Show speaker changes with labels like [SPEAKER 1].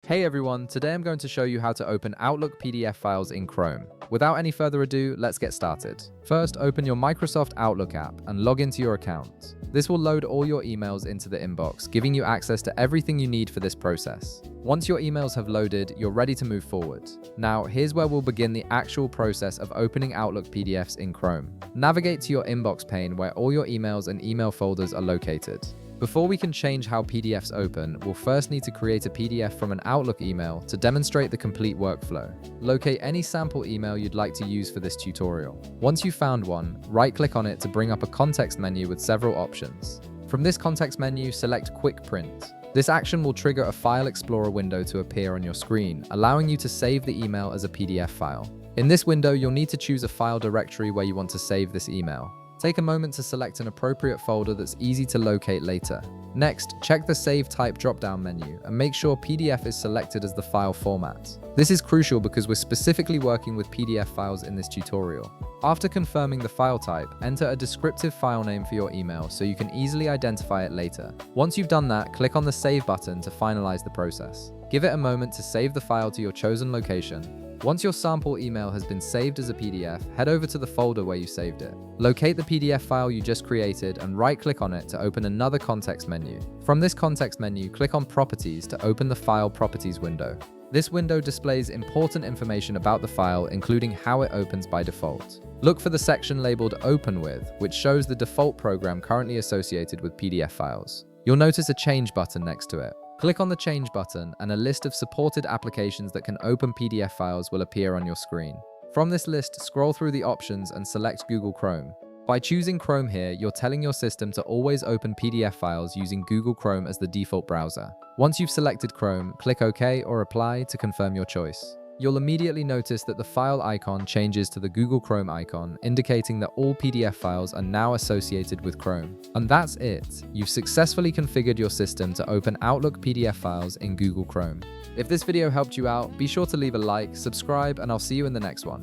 [SPEAKER 1] Hey everyone, today I'm going to show you how to open Outlook PDF files in Chrome. Without any further ado, let's get started. First, open your Microsoft Outlook app and log into your account. This will load all your emails into the inbox, giving you access to everything you need for this process. Once your emails have loaded, you're ready to move forward. Now, here's where we'll begin the actual process of opening Outlook PDFs in Chrome. Navigate to your inbox pane where all your emails and email folders are located. Before we can change how PDFs open, we'll first need to create a PDF from an Outlook email to demonstrate the complete workflow. Locate any sample email you'd like to use for this tutorial. Once you've found one, right-click on it to bring up a context menu with several options. From this context menu, select Quick Print. This action will trigger a File Explorer window to appear on your screen, allowing you to save the email as a PDF file. In this window, you'll need to choose a file directory where you want to save this email. Take a moment to select an appropriate folder that's easy to locate later. Next, check the Save Type drop-down menu and make sure PDF is selected as the file format. This is crucial because we're specifically working with PDF files in this tutorial. After confirming the file type, enter a descriptive file name for your email so you can easily identify it later. Once you've done that, click on the Save button to finalize the process. Give it a moment to save the file to your chosen location. Once your sample email has been saved as a PDF, head over to the folder where you saved it. Locate the PDF file you just created and right-click on it to open another context menu. From this context menu, click on Properties to open the File Properties window. This window displays important information about the file, including how it opens by default. Look for the section labeled Open With, which shows the default program currently associated with PDF files. You'll notice a Change button next to it. Click on the Change button and a list of supported applications that can open PDF files will appear on your screen. From this list, scroll through the options and select Google Chrome. By choosing Chrome here, you're telling your system to always open PDF files using Google Chrome as the default browser. Once you've selected Chrome, click OK or Apply to confirm your choice. You'll immediately notice that the file icon changes to the Google Chrome icon, indicating that all PDF files are now associated with Chrome. And that's it. You've successfully configured your system to open Outlook PDF files in Google Chrome. If this video helped you out, be sure to leave a like, subscribe, and I'll see you in the next one.